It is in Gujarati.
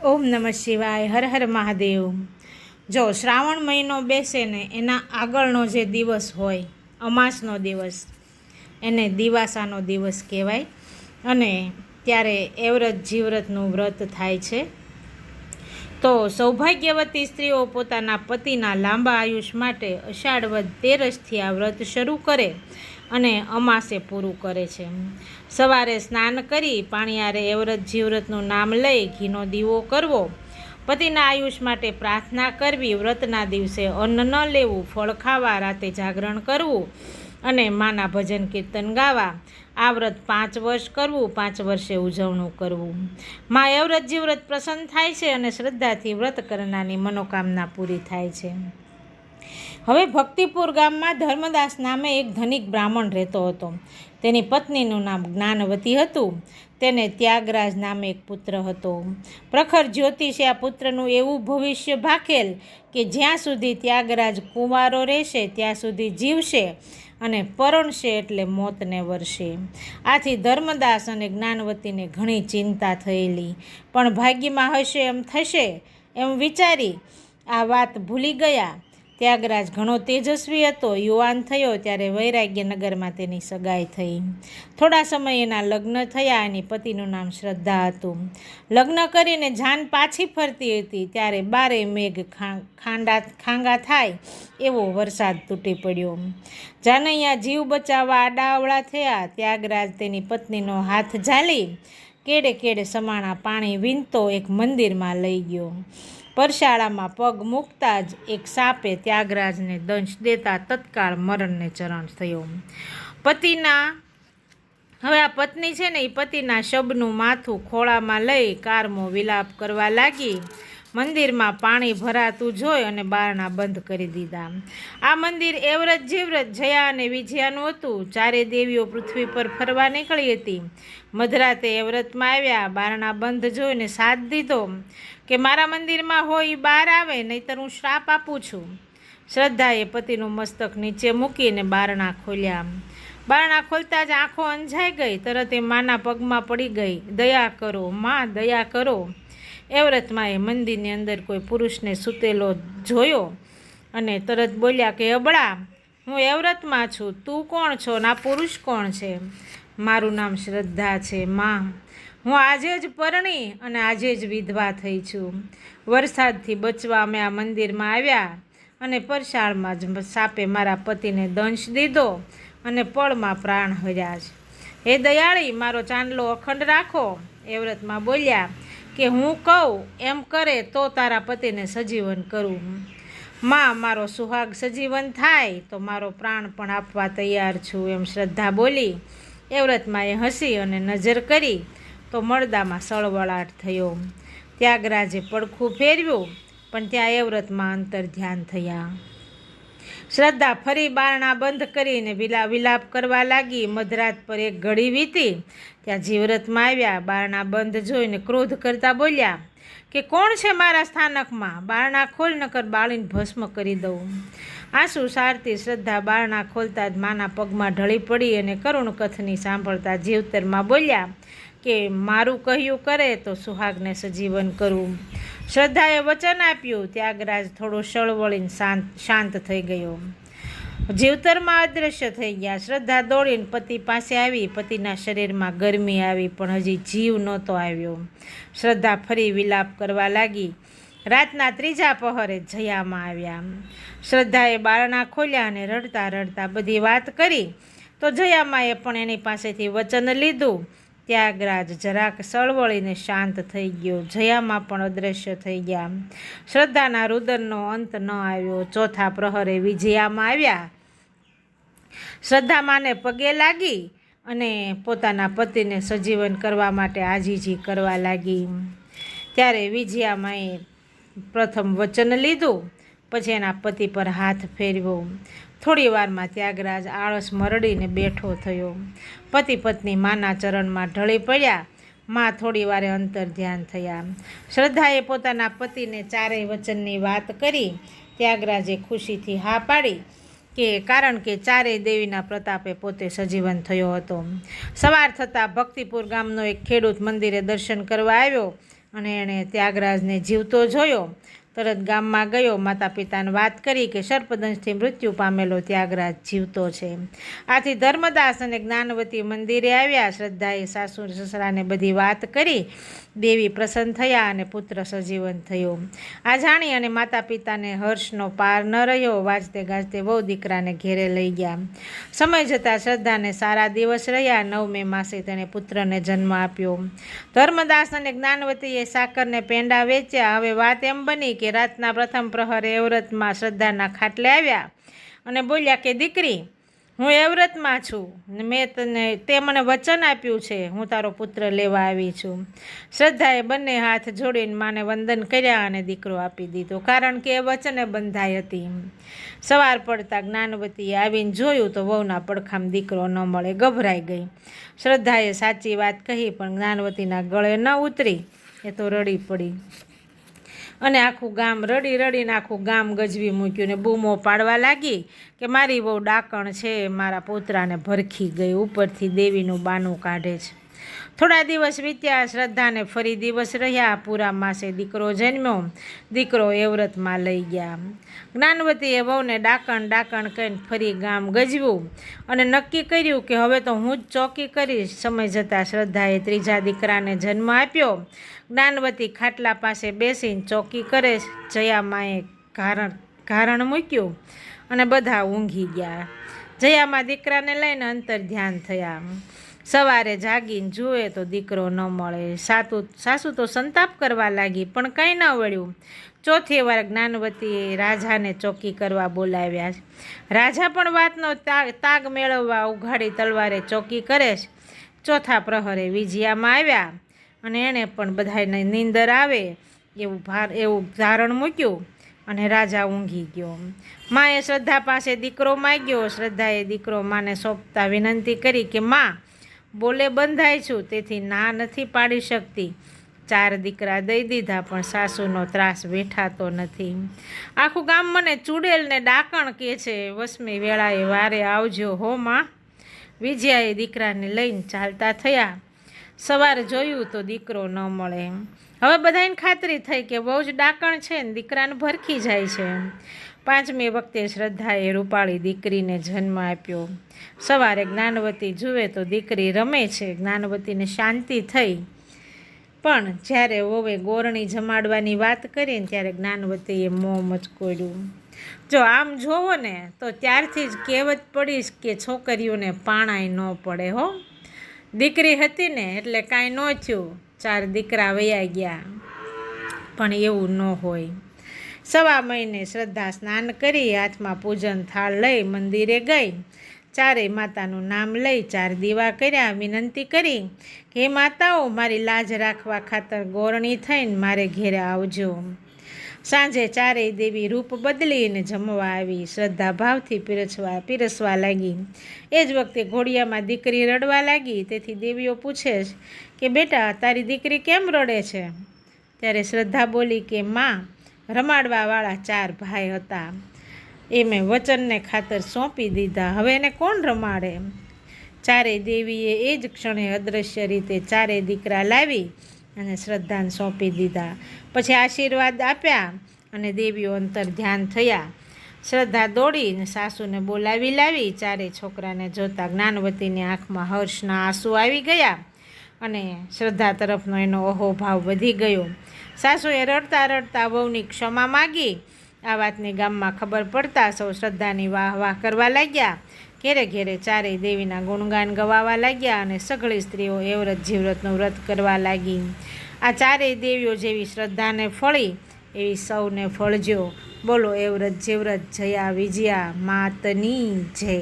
ઓમ નમઃ શિવાય. હર હર મહાદેવ. જો શ્રાવણ મહિનો બેસે ને એના આગળનો જે દિવસ હોય, અમાસનો દિવસ, એને દિવાસાનો દિવસ કહેવાય. અને ત્યારે એવ્રત જીવ્રતનું વ્રત થાય છે. તો સૌભાગ્યવતી સ્ત્રીઓ પોતાના પતિના લાંબા આયુષ માટે અષાઢ વદ 13થી આ વ્રત શરૂ કરે અને અમાસે પૂરું કરે છે. સવારે સ્નાન કરી પાણીયારે એવ્રત જીવ્રતનું નામ લઈ ઘીનો દીવો કરવો, પતિના આયુષ માટે પ્રાર્થના કરવી, વ્રતના દિવસે અન્ન ન લેવું, ફળ ખાવા, રાતે જાગરણ કરવું અને માના ભજન કીર્તન ગાવા. આ વ્રત 5 વર્ષ કરવું, 5 વર્ષે ઉજવણું કરવું. માં એવ્રત જીવ્રત પ્રસન્ન થાય છે અને શ્રદ્ધાથી વ્રત કરનારની મનોકામના પૂરી થાય છે. હવે ભક્તિપુર ગામમાં ધર્મદાસ નામે એક ધનિક બ્રાહ્મણ રહેતો હતો. તેની પત્નીનું નામ જ્ઞાનવતી હતું. તેને ત્યાગરાજ નામે એક પુત્ર હતો. પ્રખર જ્યોતિષે આ પુત્રનું એવું ભવિષ્ય ભાખેલ કે જ્યાં સુધી ત્યાગરાજ કુંવારો રહેશે ત્યાં સુધી જીવશે અને પરણશે એટલે મોતને વરસે. આથી ધર્મદાસ અને જ્ઞાનવતીને ઘણી ચિંતા થયેલી, પણ ભાગ્યમાં હશે એમ થશે એમ વિચારી આ વાત ભૂલી ગયા. ત્યાગરાજ ઘણો તેજસ્વી હતો. યુવાન થયો ત્યારે વૈરાગ્યનગરમાં તેની સગાઈ થઈ. થોડા સમય એના લગ્ન થયા. એની પતિનું નામ શ્રદ્ધા હતું. લગ્ન કરીને જાન પાછી ફરતી હતી ત્યારે 12 મેઘ ખાંગા થાય એવો વરસાદ તૂટી પડ્યો. જાનૈયા જીવ બચાવવા આડાઅવળા થયા. ત્યાગરાજ તેની પત્નીનો હાથ ઝાલી કેડે કેડે સમાણા પાણી વીંધતો એક મંદિરમાં લઈ ગયો. પરશાળામાં પગ મૂકતા જ એક સાપે ત્યાગરાજને દંશ દેતા તત્કાળ મરણને ચરણ થયો. હવે આ પત્ની છે ને એ પતિના શબનું માથું ખોળામાં લઈ કારમો વિલાપ કરવા લાગી. મંદિરમાં પાણી ભરાતું જોઈ અને બારણા બંધ કરી દીધા. આ મંદિર એવ્રત જીવ્રત જયા અને વિજયાનું હતું. 4 દેવીઓ પૃથ્વી પર ફરવા નીકળી હતી. મધરાતે એવ્રતમાં આવ્યા. બારણા બંધ જોઈને સાથ દીધો કે મારા મંદિરમાં હોય એ બહાર આવે, નહીંતર હું શ્રાપ આપું છું. શ્રદ્ધાએ પતિનું મસ્તક નીચે મૂકીને બારણા ખોલ્યા. બારણા ખોલતા જ આંખો અંજાઈ ગઈ. તરત એ માના પગમાં પડી ગઈ. દયા કરો માં, દયા કરો. એવ્રતમાં એ મંદિરની અંદર કોઈ પુરુષને સૂતેલો જોયો અને તરત બોલ્યા કે અબળા, હું એવ્રતમાં છું, તું કોણ છો ને આ પુરુષ કોણ છે? મારું નામ શ્રદ્ધા છે માં. હું આજે જ પરણી અને આજે જ વિધવા થઈ છું. વરસાદથી બચવા અમે આ મંદિરમાં આવ્યા અને પરસાળમાં જ સાપે મારા પતિને દંશ દીધો અને પળમાં પ્રાણ હર્યા છે. હે દયાળી, મારો ચાંદલો અખંડ રાખો. એવ્રતમાં બોલ્યા કે હું કહું એમ કરે તો તારા પતિને સજીવન કરું. માં, મારો સુહાગ સજીવન થાય તો મારો પ્રાણ પણ આપવા તૈયાર છું એમ શ્રદ્ધા બોલી. એવ્રતમાં એ હસી અને નજર કરી તો મળદામાં સળવળાટ થયો. ત્યાગરાજે પડખું ફેરવ્યું પણ ત્યાં એવ્રતમાં અંતર ધ્યાન થયા. શ્રદ્ધા ફરી બારણા બંધ કરીને વિલાપ કરવા લાગી. મધરાત પર એક ઘડી વીતી. ત્યાં જીવ્રતમાં આવ્યા. બારણા બંધ જોઈને ક્રોધ કરતા બોલ્યા કે કોણ છે મારા સ્થાનકમાં? બારણા ખોલ, નકર બાળીને ભસ્મ કરી દઉં. આંસુ સારતી શ્રદ્ધા બારણા ખોલતા જ માના પગમાં ઢળી પડી અને કરુણ કથની સાંભળતા જીવતરમાં બોલ્યા કે મારું કહ્યું કરે તો સુહાગને સજીવન કરું. શ્રદ્ધાએ વચન આપ્યું. ત્યાગરાજ થોડો સળવળીને શાંત થઈ ગયો. જીવતરમાં અદૃશ્ય થઈ ગયા. શ્રદ્ધા દોડીને પતિ પાસે આવી. પતિના શરીરમાં ગરમી આવી પણ હજી જીવ નહોતો આવ્યો. શ્રદ્ધા ફરી વિલાપ કરવા લાગી. રાતના 3જા પહોરે જયામાં આવ્યા. શ્રદ્ધાએ બારણા ખોલ્યા અને રડતા રડતા બધી વાત કરી તો જયામાએ પણ એની પાસેથી વચન લીધું. ત્યાગરાજ જરાક સળવળીને શાંત થઈ ગયો. જયામાં પણ અદૃશ્ય થઈ ગયા. શ્રદ્ધાના રુદનનો અંત ન આવ્યો. 4થા પ્રહરે વિજયામાં આવ્યા. શ્રદ્ધા માને પગે લાગી અને પોતાના પતિને સજીવન કરવા માટે આજીજી કરવા લાગી. ત્યારે વિજયામાએ પ્રથમ વચન લીધું, પછી એના પતિ પર હાથ ફેરવ્યો. થોડી વારમાં ત્યાગરાજ આળસ મરડીને બેઠો થયો. પતિ પત્ની માના ચરણમાં ઢળી પડ્યા. માં થોડી વારે અંતર ધ્યાન થયા. શ્રદ્ધાએ પોતાના પતિને 4 વચનની વાત કરી. ત્યાગરાજે ખુશીથી હા પાડી કે કારણ કે 4 દેવીના પ્રતાપે પોતે સજીવન થયો હતો. સવાર થતાં ભક્તિપુર ગામનો એક ખેડૂત મંદિરે દર્શન કરવા આવ્યો અને એણે ત્યાગરાજને જીવતો જોયો. તરત ગામમાં ગયો, માતા પિતાને વાત કરી કે સર્પદંશથી મૃત્યુ પામેલો ત્યાગરાજ જીવતો છે. આથી ધર્મદાસ અને જ્ઞાનવતી મંદિરે આવ્યા. શ્રદ્ધાએ સાસુ સસરાને બધી વાત કરી. દેવી પ્રસન્ન થયા અને પુત્ર સજીવન થયો. આ જાણી અને માતા પિતાને હર્ષનો પાર ન રહ્યો. વાજતે ગાજતે વહુ દીકરાને ઘેરે લઈ ગયા. સમય જતાં શ્રદ્ધાને સારા દિવસ રહ્યા. 9મે માસે તેણે પુત્રને જન્મ આપ્યો. ધર્મદાસ અને જ્ઞાનવતીએ સાકરને પેંડા વેચ્યા. હવે વાત એમ બની કે રાતના પ્રથમ પ્રહરે એવ્રતમાં શ્રદ્ધાના ખાટલે આવ્યા અને બોલ્યા કે દીકરી, હું એવ્રતમાં છું. તે મને વચન આપ્યું છે, હું તારો પુત્ર લેવા આવી છું. શ્રદ્ધાએ બંને હાથ જોડીને માને વંદન કર્યા અને દીકરો આપી દીધો, કારણ કે એ વચને બંધાઈ હતી. સવાર પડતા જ્ઞાનવતીએ આવીને જોયું તો વહુના પડખામાં દીકરો ન મળે. ગભરાઈ ગઈ. શ્રદ્ધાએ સાચી વાત કહી પણ જ્ઞાનવતીના ગળે ન ઉતરી. એ તો રડી પડી અને આખું ગામ રડીને આખું ગામ ગજવી મૂક્યું ને બૂમો પાડવા લાગી કે મારી બહુ ડાકણ છે, મારા પોતરાને ભરખી ગઈ, ઉપરથી દેવીનું બાનું કાઢે છે. થોડા દિવસ વીત્યા. શ્રદ્ધાને ફરી દિવસ રહ્યા. પૂરા માસે દીકરો જન્મ્યો. દીકરો એવ્રતમાં લઈ ગયા. જ્ઞાનવતીએ વહુને ડાકણ કહીને ફરી ગામ ગજવ્યું અને નક્કી કર્યું કે હવે તો હું જ ચોકી કરીશ. સમય જતાં શ્રદ્ધાએ ત્રીજા દીકરાને જન્મ આપ્યો. જ્ઞાનવતી ખાટલા પાસે બેસીને ચોકી કરે. જયામાએ ઘારણ મૂક્યું અને બધા ઊંઘી ગયા. જયામા દીકરાને લઈને અંતર ધ્યાન થયા. સવારે જાગીને જુએ તો દીકરો ન મળે. સાસુ તો સંતાપ કરવા લાગી પણ કંઈ ન વળ્યું. ચોથી વાર જ્ઞાનવતીએ રાજાને ચોકી કરવા બોલાવ્યા. રાજા પણ વાતનો તાગ મેળવવા ઉઘાડી તલવારે ચોકી કરે. ચોથા પ્રહરે વિજયામાં આવ્યા અને એણે પણ બધાને નીંદર આવે એવું ધારણ મૂક્યું અને રાજા ઊંઘી ગયો. માએ શ્રદ્ધા પાસે દીકરો માગ્યો. શ્રદ્ધાએ દીકરો માને સોંપતા વિનંતી કરી કે માં, બોલે બંધાય છું, તેથી ના નથી પાડી શકતી. 4 દીકરા દઈ દીધા પણ સાસુનો ત્રાસ વેઠાતો નથી. આખું ગામ મને ચૂડેલ ને ડાકણ કહે છે. 8મી વેળાએ વારે આવજો હો માં. વિજયાએ દીકરાને લઈને ચાલતા થયા. સવારે જોયું તો દીકરો ન મળે. હવે બધાને ખાતરી થઈ કે બહુ જ ડાકણ છે ને દીકરાને ભરખી જાય છે. 5મી વખતે શ્રદ્ધાએ રૂપાળી દીકરીને જન્મ આપ્યો. સવારે જ્ઞાનવતી જુએ તો દીકરી રમે છે. જ્ઞાનવતીને શાંતિ થઈ. પણ જ્યારે વહુએ ગોરણી જમાડવાની વાત કરીને ત્યારે જ્ઞાનવતીએ મોં મચકોડ્યું. જો આમ જોવો ને તો ત્યારથી જ કહેવત પડીશ કે છોકરીઓને પાણાય ન પડે હો. દીકરી હતી ને એટલે કાંઈ ન થયું. 4 દીકરા વયા ગયા. પણ એવું ન હોય. 1.25 મહિને શ્રદ્ધા સ્નાન કરી હાથમાં પૂજન થાળ લઈ મંદિરે ગઈ. 4 માતાનું નામ લઈ 4 દીવા કર્યા. વિનંતી કરી કે હે માતાઓ, મારી લાજ રાખવા ખાતર ગોરણી થઈને મારે ઘેરે આવજો. સાંજે 4 દેવી રૂપ બદલીને જમવા આવી. શ્રદ્ધા ભાવથી પીરસવા લાગી. એ જ વખતે ઘોડિયામાં દીકરી રડવા લાગી. તેથી દેવીઓ પૂછે કે બેટા, તારી દીકરી કેમ રડે છે? ત્યારે શ્રદ્ધા બોલી કે માં, રમાડવાવાળા 4 ભાઈ હતા, એ મેં વચનને ખાતર સોંપી દીધા. હવે એને કોણ રમાડે? 4 દેવીએ એ જ ક્ષણે અદૃશ્ય રીતે 4 દીકરા લાવી અને શ્રદ્ધાને સોંપી દીધા. પછી આશીર્વાદ આપ્યા અને દેવીઓ અંતર ધ્યાન થયા. શ્રદ્ધા દોડીને સાસુને બોલાવી લાવી. 4 છોકરાને જોતા જ્ઞાનવતીની આંખમાં હર્ષના આંસુ આવી ગયા અને શ્રદ્ધા તરફનો એનો અહોભાવ વધી ગયો. સાસુએ રડતા વહુની ક્ષમા માગી. આ વાતની ગામમાં ખબર પડતા સૌ શ્રદ્ધાની વાહ કરવા લાગ્યા. ઘેરે ઘેરે 4 દેવીના ગુણગાન ગવાવા લાગ્યા અને સઘળી સ્ત્રીઓ એવ્રત જીવ્રતનું વ્રત કરવા લાગી. આ 4 દેવીઓ જેવી શ્રદ્ધાને ફળી એવી સૌને ફળજો. બોલો એવ્રત જીવ્રત જયા વિજયા માતની જય.